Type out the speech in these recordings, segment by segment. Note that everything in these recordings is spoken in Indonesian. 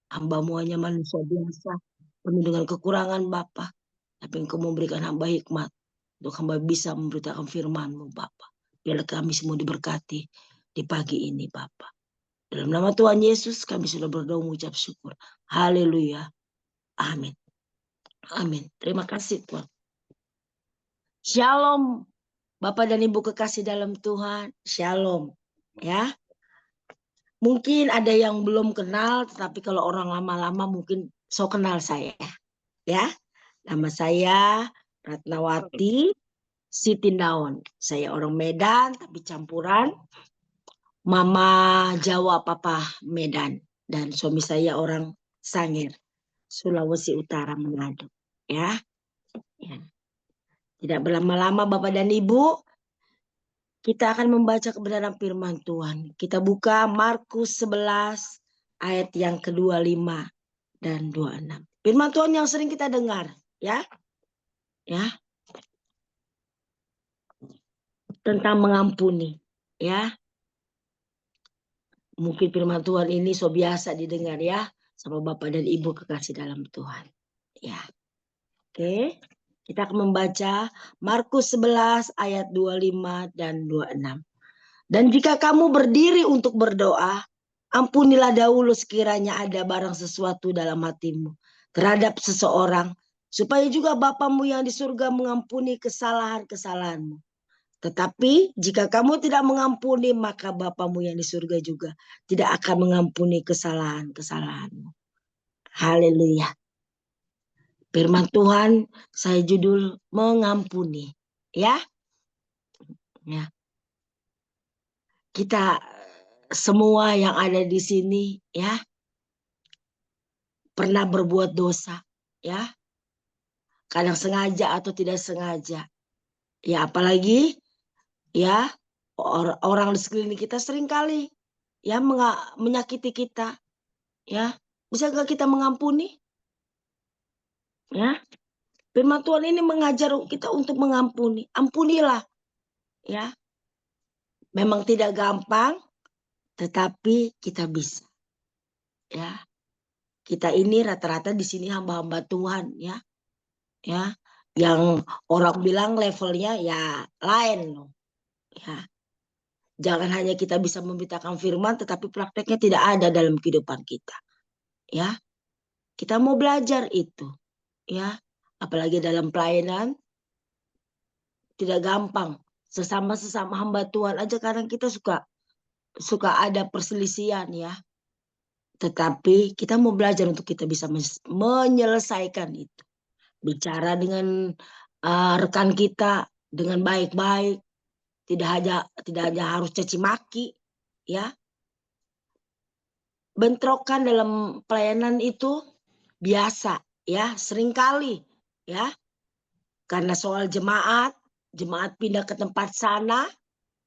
Hamba-Mu hanya manusia biasa, penuh dengan kekurangan Bapa. Tapi Engkau memberikan hamba hikmat untuk hamba bisa memberitakan firman-Mu Bapa. Biarlah kami semua diberkati di pagi ini Bapa. Dalam nama Tuhan Yesus kami sudah berdoa mengucap syukur. Haleluya. Amin. Amin. Terima kasih Tuhan. Shalom. Bapak dan Ibu kekasih dalam Tuhan. Shalom. Ya. Mungkin ada yang belum kenal, tetapi kalau orang lama-lama mungkin so kenal saya. Ya. Nama saya Ratnawati Sitindaon. Saya orang Medan tapi campuran Mama Jawa, Papa Medan. Dan suami saya orang Sangir, Sulawesi Utara, Manado. Ya. Ya. Tidak berlama-lama Bapak dan Ibu, kita akan membaca kebenaran firman Tuhan. Kita buka Markus 11 ayat yang ke-25 dan 26. Firman Tuhan yang sering kita dengar, ya. Ya. Tentang mengampuni, ya. Mungkin firman Tuhan ini so biasa didengar ya sama Bapak dan Ibu kekasih dalam Tuhan. Ya. Oke. Kita akan membaca Markus 11 ayat 25 dan 26. Dan jika kamu berdiri untuk berdoa, ampunilah dahulu sekiranya ada barang sesuatu dalam hatimu terhadap seseorang, supaya juga Bapamu yang di surga mengampuni kesalahan-kesalahanmu. Tetapi jika kamu tidak mengampuni, maka Bapamu yang di surga juga tidak akan mengampuni kesalahan-kesalahanmu. Haleluya. Firman Tuhan saya judul mengampuni. Ya. Ya. Kita semua yang ada di sini ya pernah berbuat dosa ya. Kadang sengaja atau tidak sengaja. Ya apalagi ya orang di sekeliling kita seringkali ya menyakiti kita. Ya, bisa gak kita mengampuni? Ya. Firman Tuhan ini mengajar kita untuk mengampuni. Ampunilah. Ya. Memang tidak gampang, tetapi kita bisa. Ya. Kita ini rata-rata di sini hamba-hamba Tuhan ya. Ya. Yang orang bilang levelnya ya lain loh. Ya. Jangan hanya kita bisa memberitakan firman, tetapi prakteknya tidak ada dalam kehidupan kita. Ya. Kita mau belajar itu. Ya. Apalagi dalam pelayanan. Tidak gampang. Sesama hamba Tuhan aja kadang kita suka ada perselisihan ya. Tetapi kita mau belajar untuk kita bisa menyelesaikan itu. Bicara dengan rekan kita dengan baik-baik. Tidak hanya harus caci maki ya. Bentrokan dalam pelayanan itu biasa ya, seringkali ya. Karena soal jemaat pindah ke tempat sana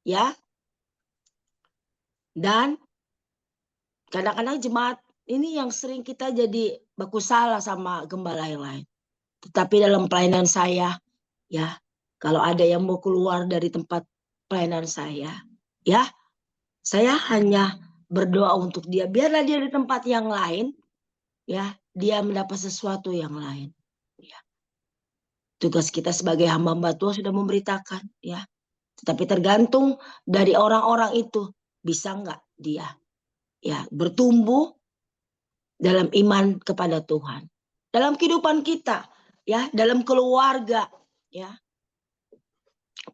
ya. Dan kadang-kadang jemaat ini yang sering kita jadi baku salah sama gembala yang lain. Tetapi dalam pelayanan saya ya, kalau ada yang mau keluar dari tempat pelayanan saya ya, saya hanya berdoa untuk dia. Biarlah dia di tempat yang lain ya, dia mendapat sesuatu yang lain ya. Tugas kita sebagai hamba-hamba Tuhan sudah memberitakan ya. Tetapi tergantung dari orang-orang itu bisa enggak dia ya bertumbuh dalam iman kepada Tuhan. Dalam kehidupan kita ya, dalam keluarga ya.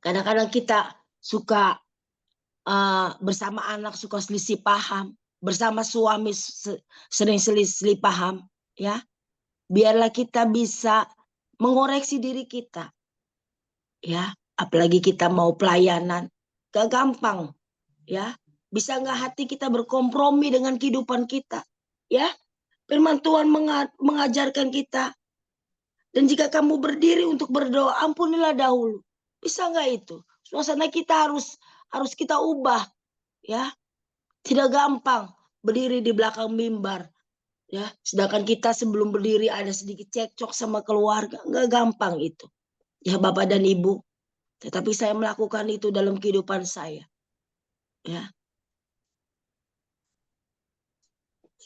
Kadang-kadang kita suka bersama anak suka selisih paham, bersama suami sering selisih paham ya. Biarlah kita bisa mengoreksi diri kita. Ya, apalagi kita mau pelayanan, gak gampang ya. Bisa nggak hati kita berkompromi dengan kehidupan kita ya. Firman Tuhan mengajarkan kita. Dan jika kamu berdiri untuk berdoa, ampunilah dahulu. Bisa nggak itu? Suasana kita harus kita ubah ya. Tidak gampang berdiri di belakang mimbar ya. Sedangkan kita sebelum berdiri ada sedikit cekcok sama keluarga, nggak gampang itu. Ya Bapak dan Ibu. Tetapi saya melakukan itu dalam kehidupan saya. Ya.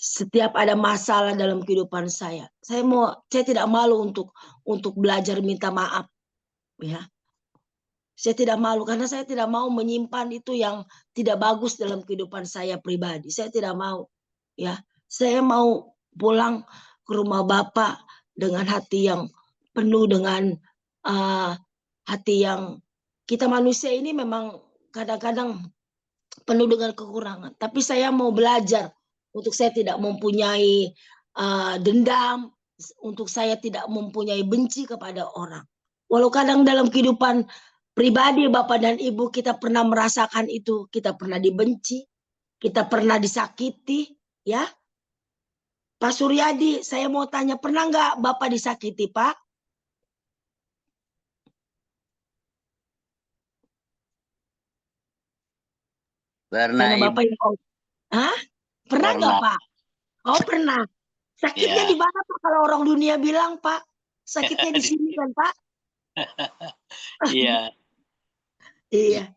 setiap ada masalah dalam kehidupan saya tidak malu untuk belajar minta maaf, ya. Saya tidak malu karena saya tidak mau menyimpan itu yang tidak bagus dalam kehidupan saya pribadi. Saya tidak mau, ya. Saya mau pulang ke rumah Bapak dengan hati yang penuh dengan hati yang, kita manusia ini memang kadang-kadang penuh dengan kekurangan. Tapi saya mau belajar untuk saya tidak mempunyai dendam, untuk saya tidak mempunyai benci kepada orang. Walau kadang dalam kehidupan pribadi Bapak dan Ibu kita pernah merasakan itu, kita pernah dibenci, kita pernah disakiti, ya. Pak Suryadi, saya mau tanya, pernah nggak Bapak disakiti, Pak? Pernah, Karena Bapak Ibu. yang Hah? Pernah nggak, Pernah. Pak? Oh, pernah. Sakitnya Ya. di mana, Pak? Kalau orang dunia bilang, Pak, sakitnya di sini kan, Pak? Iya. Iya.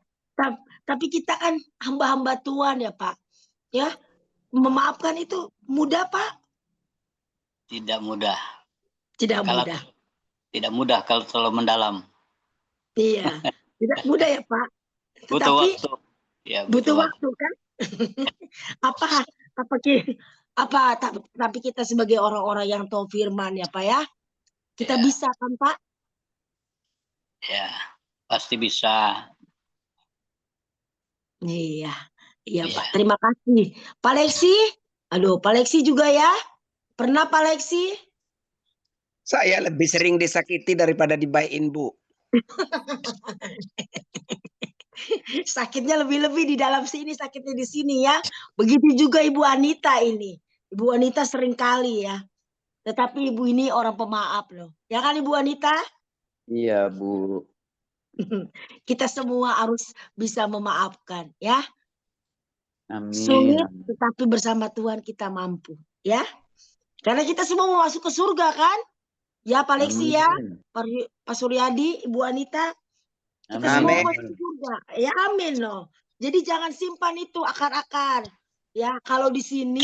Tapi kita kan hamba-hamba Tuhan ya, Pak. Ya, memaafkan itu mudah, Pak? Tidak mudah. Tidak Kalau mudah. tidak mudah kalau terlalu mendalam. Iya, tidak mudah ya, Pak. Butuh Tetapi waktu. Ya, butuh butuh waktu. waktu kan? apa apa tapi kita sebagai orang-orang yang tahu firman ya, Pak, ya. Kita Ya, bisa kan, Pak? ya, pasti bisa. Iya. Iya, Ya. Pak. Terima kasih. Pak Leksi, aduh, Pak Leksi juga ya. Pernah Pak Leksi? Saya lebih sering disakiti daripada dibaikin, Bu. Sakitnya lebih-lebih di dalam sini, sakitnya di sini ya. Begitu juga Ibu Anita ini. Ibu Anita sering kali ya. Tetapi Ibu ini orang pemaaf loh. Ya kan Ibu Anita? Iya, Bu. Kita semua harus bisa memaafkan ya. Amin. Sulit tetapi bersama Tuhan kita mampu ya. Karena kita semua mau masuk ke surga kan? Ya Pak Leksi ya, Pak Suryadi, Ibu Anita. Kita semua Amin. masuk surga. Ya amin loh. Jadi jangan simpan itu akar-akar. Ya kalau di sini,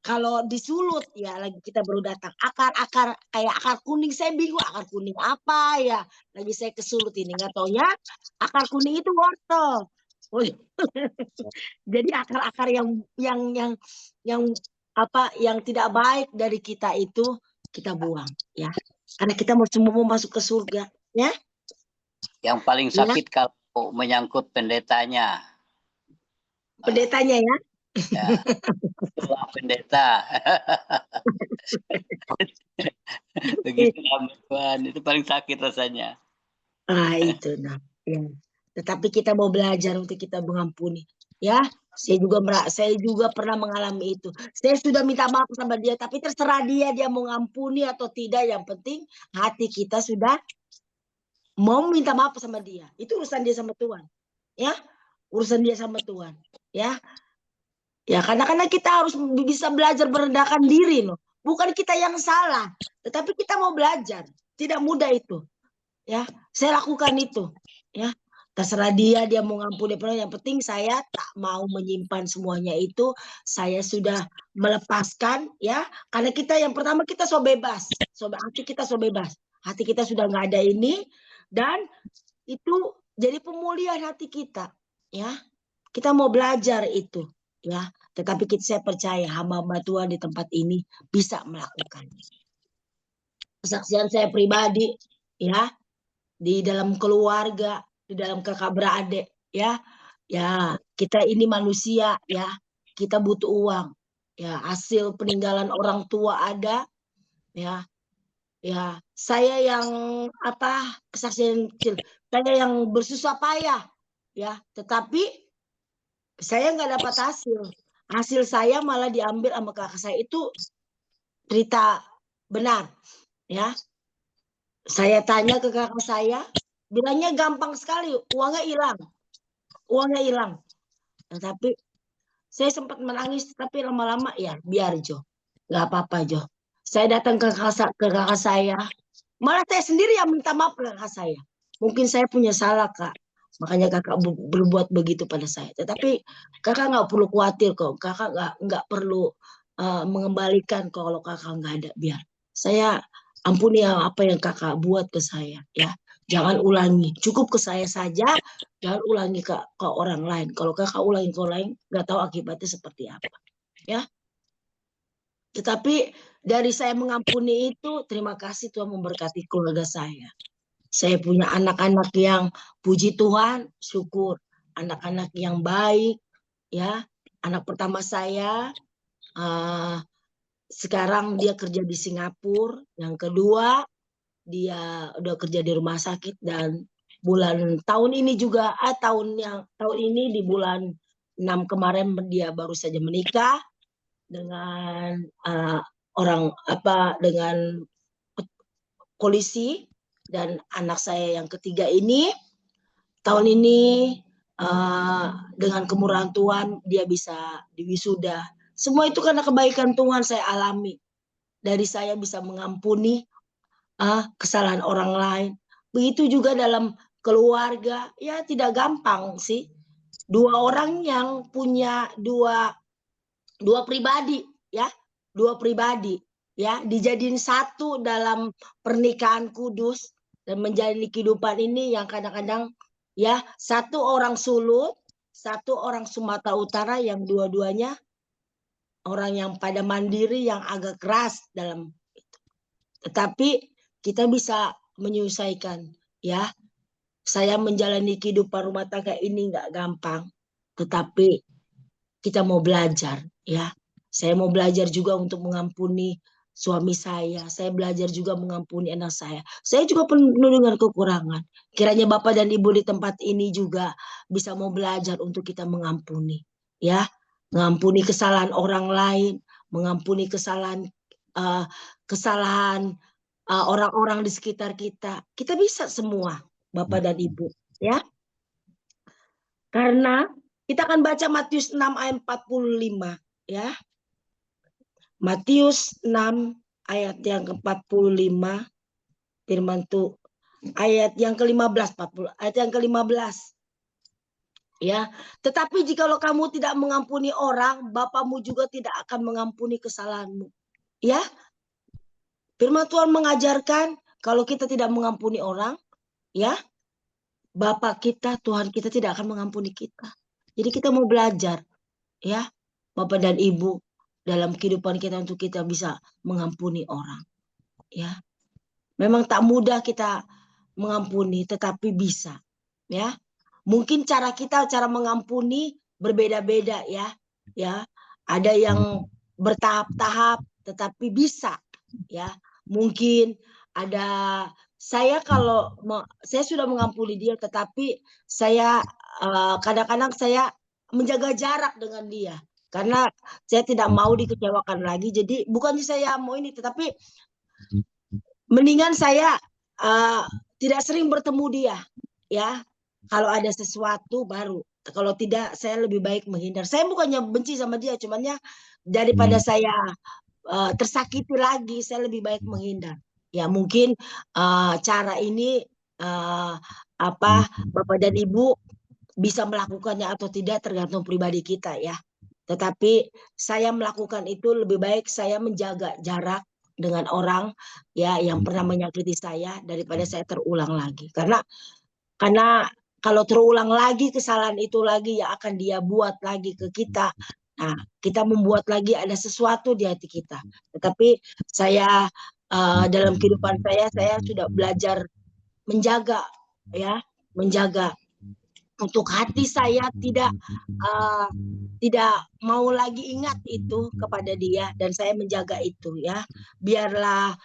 kalau disulut ya lagi kita baru datang. Akar-akar kayak akar kuning, saya bingung akar kuning apa ya. Lagi saya kesulut ini nggak tahu ya. Akar kuning itu wortel. Oh, jadi akar-akar yang apa yang tidak baik dari kita itu kita buang ya. Karena kita mau semua mau masuk ke surga ya. Yang paling sakit kalau menyangkut pendetanya. Pendetanya ya. Ya. Itulah pendeta. Begitu Tuhan, itu paling sakit rasanya. Itu nah. Ya. Tetapi kita mau belajar untuk kita mengampuni ya. Saya juga pernah mengalami itu. Saya sudah minta maaf sama dia, tapi terserah dia mau ngampuni atau tidak. Yang penting hati kita sudah mau minta maaf sama dia. Itu urusan dia sama Tuhan. Ya, urusan dia sama Tuhan. Ya, ya karena kita harus bisa belajar merendahkan diri loh. Bukan kita yang salah, tetapi kita mau belajar. Tidak mudah itu. Ya, saya lakukan itu. Ya, terserah dia mau ngampuni. Yang penting saya tak mau menyimpan semuanya itu. Saya sudah melepaskan ya. Karena kita yang pertama kita so bebas. Hati kita so bebas. Hati kita sudah nggak ada ini. Dan itu jadi pemulihan hati kita. Ya, kita mau belajar itu. Ya, tetapi saya percaya hamba-hamba Tuhan di tempat ini bisa melakukannya. Kesaksian saya pribadi ya, di dalam keluarga, di dalam kakak beradik ya. Ya, kita ini manusia ya. Kita butuh uang. Ya, hasil peninggalan orang tua ada ya. Ya, saya yang kesaksian kecil. Saya yang bersusah payah ya, tetapi saya nggak dapat hasil. Hasil saya malah diambil sama kakak saya. Itu cerita benar ya. Saya tanya ke kakak saya, bilangnya gampang sekali, uangnya hilang. Tapi saya sempat menangis, tapi lama-lama ya biar Jo, nggak apa-apa Jo. Saya datang ke kakak saya, malah saya sendiri yang minta maaf ke kakak saya. Mungkin saya punya salah Kak, makanya kakak berbuat begitu pada saya. Tetapi kakak nggak perlu khawatir kok, kakak nggak perlu mengembalikan kalau kakak nggak ada. Biar saya ampuni apa yang kakak buat ke saya, ya. Jangan ulangi, cukup ke saya saja, jangan ulangi ke orang lain. Kalau kakak ulangi ke orang lain, nggak tahu akibatnya seperti apa, ya. Tetapi dari saya mengampuni itu, terima kasih Tuhan memberkati keluarga saya. Saya punya anak-anak yang puji Tuhan, syukur. Anak-anak yang baik, ya. Anak pertama saya sekarang dia kerja di Singapura. Yang kedua dia udah kerja di rumah sakit, dan tahun ini juga tahun ini di bulan 6 kemarin dia baru saja menikah dengan dengan polisi. Dan anak saya yang ketiga ini tahun ini dengan kemurahan Tuhan dia bisa diwisuda. Semua itu karena kebaikan Tuhan saya alami. Dari saya bisa mengampuni kesalahan orang lain. Begitu juga dalam keluarga, ya tidak gampang sih. Dua orang yang punya dua pribadi, ya, dijadiin satu dalam pernikahan kudus dan menjalani kehidupan ini yang kadang-kadang, ya, satu orang Sulut, satu orang Sumatera Utara, yang dua-duanya orang yang pada mandiri, yang agak keras dalam itu. Tetapi kita bisa menyelesaikan, ya. Saya menjalani kehidupan rumah tangga ini nggak gampang, tetapi kita mau belajar, ya. Saya mau belajar juga untuk mengampuni suami saya. Saya belajar juga mengampuni anak saya. Saya juga penuh dengan kekurangan. Kiranya Bapak dan Ibu di tempat ini juga bisa mau belajar untuk kita mengampuni, ya. Mengampuni kesalahan orang lain, mengampuni kesalahan orang-orang di sekitar kita. Kita bisa semua, Bapak dan Ibu, ya. Karena kita akan baca Matius 6 ayat 45, ya. Matius 6 ayat yang ke-45, firman Tuhan ayat yang ke-15, ayat yang ke-15. Ya, tetapi jikalau kamu tidak mengampuni orang, Bapamu juga tidak akan mengampuni kesalahanmu. Ya. Firman Tuhan mengajarkan kalau kita tidak mengampuni orang, ya, Bapa kita, Tuhan kita tidak akan mengampuni kita. Jadi kita mau belajar, ya, Bapak dan Ibu, dalam kehidupan kita untuk kita bisa mengampuni orang, ya. Memang tak mudah kita mengampuni, tetapi bisa, ya. Mungkin cara mengampuni berbeda-beda, ya. Ya, ada yang bertahap-tahap, tetapi bisa, ya. Mungkin ada saya sudah mengampuni dia, tetapi saya kadang-kadang saya menjaga jarak dengan dia karena saya tidak mau dikecewakan lagi. Jadi bukannya saya mau ini, tetapi mendingan saya tidak sering bertemu dia, ya. Kalau ada sesuatu baru, kalau tidak saya lebih baik menghindar. Saya bukannya benci sama dia, cuman ya daripada saya tersakiti lagi, saya lebih baik menghindar. Ya mungkin cara ini Bapak dan Ibu bisa melakukannya atau tidak tergantung pribadi kita, ya. Tetapi saya melakukan itu lebih baik saya menjaga jarak dengan orang, ya, yang pernah menyakiti saya daripada saya terulang lagi. Karena kalau terulang lagi kesalahan itu lagi yang akan dia buat lagi ke kita. Nah, kita membuat lagi ada sesuatu di hati kita. Tetapi saya dalam kehidupan saya sudah belajar menjaga, ya, menjaga untuk hati saya tidak mau lagi ingat itu kepada dia, dan saya menjaga itu, ya. Biarlah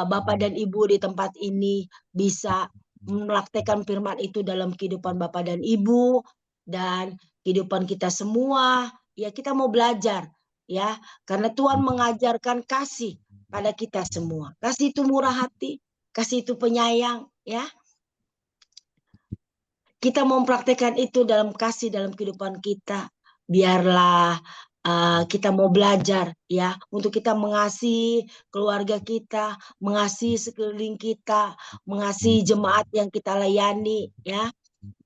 Bapak dan Ibu di tempat ini bisa mempraktekkan firman itu dalam kehidupan Bapak dan Ibu dan kehidupan kita semua. Ya, kita mau belajar, ya, karena Tuhan mengajarkan kasih pada kita semua. Kasih itu murah hati, kasih itu penyayang, ya. Kita mau mempraktekkan itu dalam kasih dalam kehidupan kita. Biarlah kita mau belajar, ya, untuk kita mengasihi keluarga kita, mengasihi sekeliling kita, mengasihi jemaat yang kita layani, ya.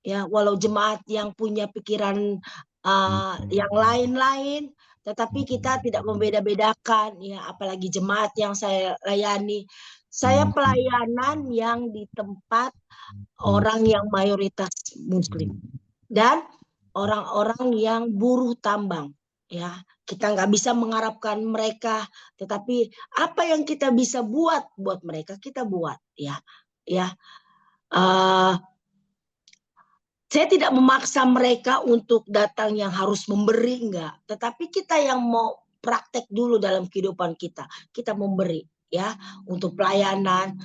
Ya, walau jemaat yang punya pikiran yang lain-lain, tetapi kita tidak membeda-bedakan ya, apalagi jemaat yang saya layani. Saya pelayanan yang di tempat orang yang mayoritas Muslim dan orang-orang yang buruh tambang ya. Kita nggak bisa mengharapkan mereka, tetapi apa yang kita bisa buat mereka kita buat ya. Saya tidak memaksa mereka untuk datang yang harus memberi, enggak, tetapi kita yang mau praktek dulu dalam kehidupan kita memberi ya untuk pelayanan.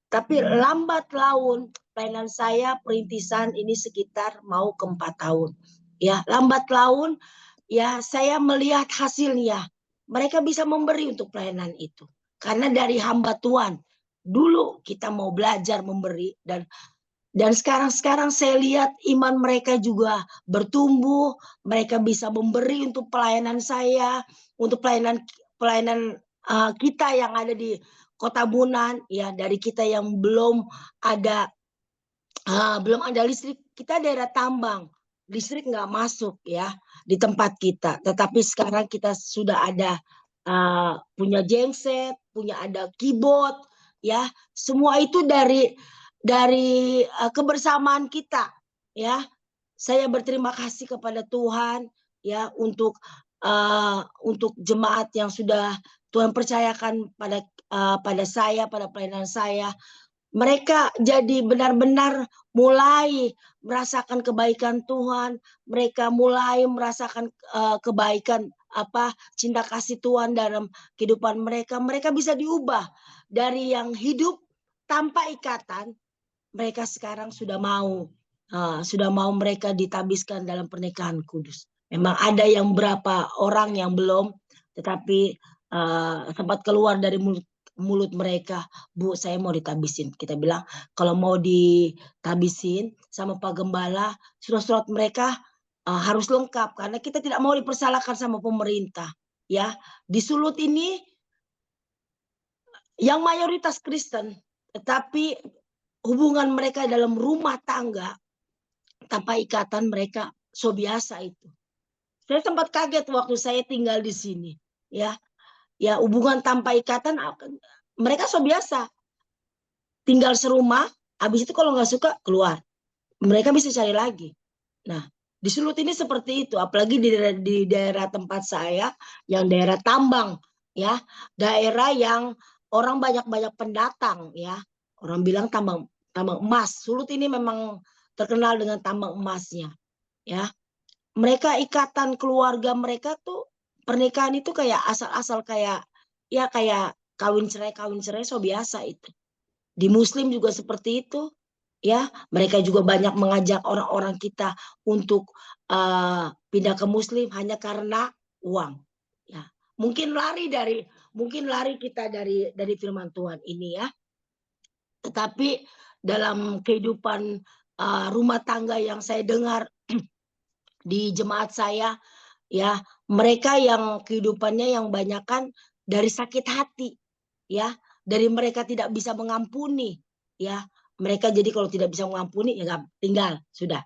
Tapi lambat laun pelayanan saya perintisan ini sekitar mau ke 4 tahun ya, lambat laun ya saya melihat hasilnya. Mereka bisa memberi untuk pelayanan itu. Karena dari hamba Tuhan. Dulu kita mau belajar memberi dan sekarang saya lihat iman mereka juga bertumbuh. Mereka bisa memberi untuk pelayanan saya, untuk pelayanan kita yang ada di Kota Bunan ya, dari kita yang belum ada listrik, kita daerah tambang. Listrik nggak masuk ya di tempat kita, tetapi sekarang kita sudah ada punya genset, punya ada keyboard ya, semua itu dari kebersamaan kita ya. Saya berterima kasih kepada Tuhan ya untuk jemaat yang sudah Tuhan percayakan pada saya, pada pelayanan saya. Mereka jadi benar-benar mulai merasakan kebaikan Tuhan. Mereka mulai merasakan kebaikan cinta kasih Tuhan dalam kehidupan mereka. Mereka bisa diubah dari yang hidup tanpa ikatan. Mereka sekarang sudah mau mereka ditabiskan dalam pernikahan kudus. Memang ada yang berapa orang yang belum, tetapi sempat keluar dari mulut mereka, Bu, saya mau ditabisin. Kita bilang kalau mau ditabisin sama Pak Gembala, surat-surat mereka harus lengkap karena kita tidak mau dipersalahkan sama pemerintah. Ya, di Sulut ini yang mayoritas Kristen, tetapi hubungan mereka dalam rumah tangga tanpa ikatan mereka so biasa itu. Saya sempat kaget waktu saya tinggal di sini, ya. Ya, hubungan tanpa ikatan mereka so biasa. Tinggal serumah, habis itu kalau nggak suka keluar. Mereka bisa cari lagi. Nah, di Sulut ini seperti itu, apalagi di daerah tempat saya yang daerah tambang, ya, daerah yang orang banyak-banyak pendatang, ya. Orang bilang tambang emas. Sulut ini memang terkenal dengan tambang emasnya, ya. Mereka ikatan keluarga mereka tuh pernikahan itu kayak asal-asal kayak kawin cerai so biasa itu. Di Muslim juga seperti itu, ya. Mereka juga banyak mengajak orang-orang kita untuk pindah ke Muslim hanya karena uang, ya. Mungkin lari kita dari firman Tuhan ini, ya. Tetapi dalam kehidupan rumah tangga yang saya dengar di jemaat saya, ya, mereka yang kehidupannya yang banyakkan dari sakit hati, ya, dari mereka tidak bisa mengampuni, ya. Mereka jadi kalau tidak bisa mengampuni ya tinggal, sudah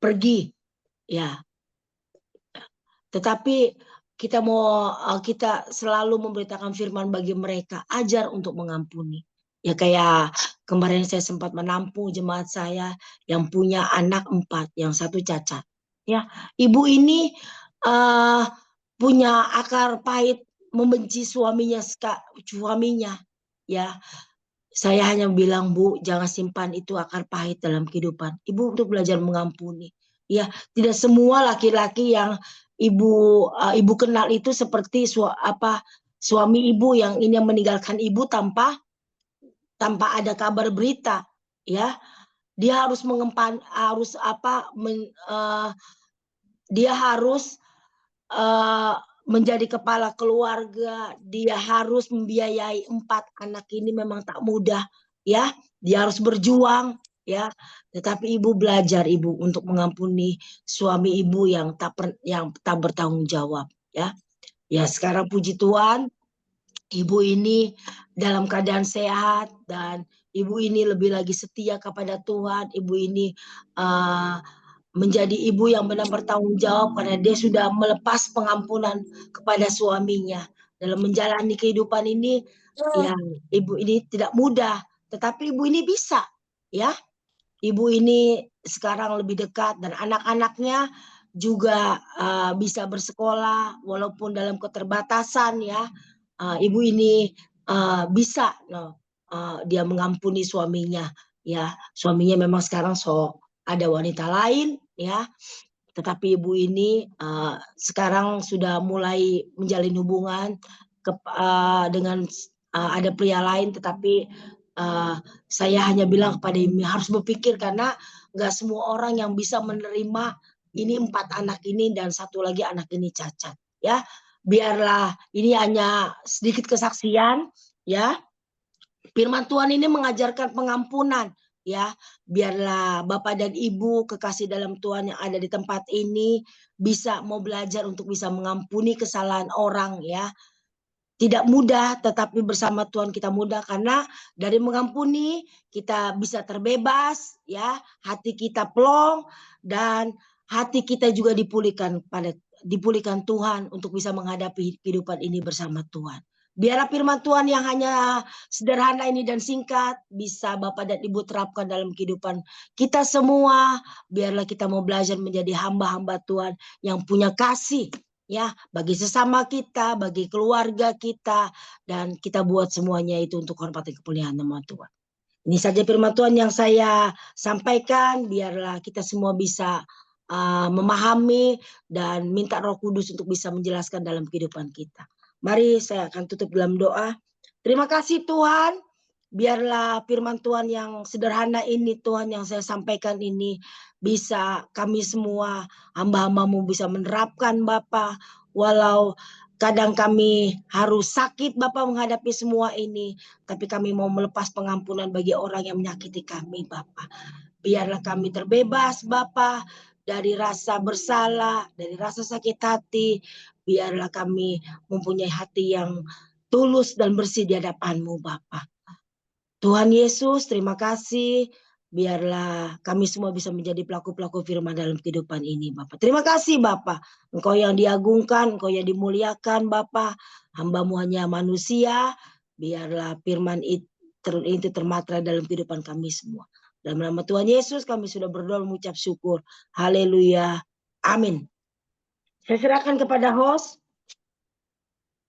pergi, ya. Tetapi kita selalu memberitakan firman bagi mereka, ajar untuk mengampuni. Ya kayak kemarin saya sempat menampung jemaat saya yang punya anak 4, yang 1 cacat. Ya, ibu ini punya akar pahit, membenci suaminya, ya. Saya hanya bilang, Bu, jangan simpan itu akar pahit dalam kehidupan. Ibu untuk belajar mengampuni. Ya, tidak semua laki-laki yang ibu kenal itu seperti suami ibu yang ini meninggalkan ibu tanpa ada kabar berita, ya. Dia harus dia harus menjadi kepala keluarga, dia harus membiayai 4 anak ini memang tak mudah, ya. Dia harus berjuang, ya. Tetapi ibu belajar untuk mengampuni suami ibu yang tak bertanggung jawab, ya. Ya, sekarang puji Tuhan, ibu ini dalam keadaan sehat dan ibu ini lebih lagi setia kepada Tuhan. Ibu ini menjadi ibu yang benar bertanggung jawab karena dia sudah melepas pengampunan kepada suaminya. Dalam menjalani kehidupan ini, ya ibu ini tidak mudah, tetapi ibu ini bisa, ya. Ibu ini sekarang lebih dekat dan anak-anaknya juga bisa bersekolah walaupun dalam keterbatasan, ya. Ibu ini bisa dia mengampuni suaminya, ya. Suaminya memang sekarang ada wanita lain, ya. Tetapi ibu ini sekarang sudah mulai menjalin hubungan dengan ada pria lain, tetapi saya hanya bilang kepada ibu harus berpikir karena nggak semua orang yang bisa menerima ini 4 anak ini dan satu lagi anak ini cacat, ya. Biarlah ini hanya sedikit kesaksian, ya. Firman Tuhan ini mengajarkan pengampunan, ya. Biarlah Bapak dan Ibu kekasih dalam Tuhan yang ada di tempat ini bisa mau belajar untuk bisa mengampuni kesalahan orang, ya. Tidak mudah, tetapi bersama Tuhan kita mudah karena dari mengampuni kita bisa terbebas, ya. Hati kita plong dan hati kita juga dipulihkan Tuhan untuk bisa menghadapi kehidupan ini bersama Tuhan. Biarlah firman Tuhan yang hanya sederhana ini dan singkat bisa Bapak dan Ibu terapkan dalam kehidupan kita semua. Biarlah kita mau belajar menjadi hamba-hamba Tuhan yang punya kasih, ya, bagi sesama kita, bagi keluarga kita, dan kita buat semuanya itu untuk hormat dan kemuliaan nama Tuhan. Ini saja firman Tuhan yang saya sampaikan. Biarlah kita semua bisa memahami dan minta Roh Kudus untuk bisa menjelaskan dalam kehidupan kita. Mari saya akan tutup dalam doa. Terima kasih Tuhan. Biarlah firman Tuhan yang sederhana ini, Tuhan, yang saya sampaikan ini bisa kami semua hamba-hambamu bisa menerapkan Bapa. Walau kadang kami harus sakit Bapa menghadapi semua ini, tapi kami mau melepas pengampunan bagi orang yang menyakiti kami Bapa. Biarlah kami terbebas Bapa dari rasa bersalah, dari rasa sakit hati. Biarlah kami mempunyai hati yang tulus dan bersih di hadapan-Mu Bapa. Tuhan Yesus, terima kasih. Biarlah kami semua bisa menjadi pelaku-pelaku firman dalam kehidupan ini, Bapak. Terima kasih, Bapak. Engkau yang diagungkan, Engkau yang dimuliakan, Bapak. Hamba-Mu hanya manusia. Biarlah firman itu termatra dalam kehidupan kami semua. Dalam nama Tuhan Yesus, kami sudah berdoa mengucap syukur. Haleluya. Amin. Saya serahkan kepada host.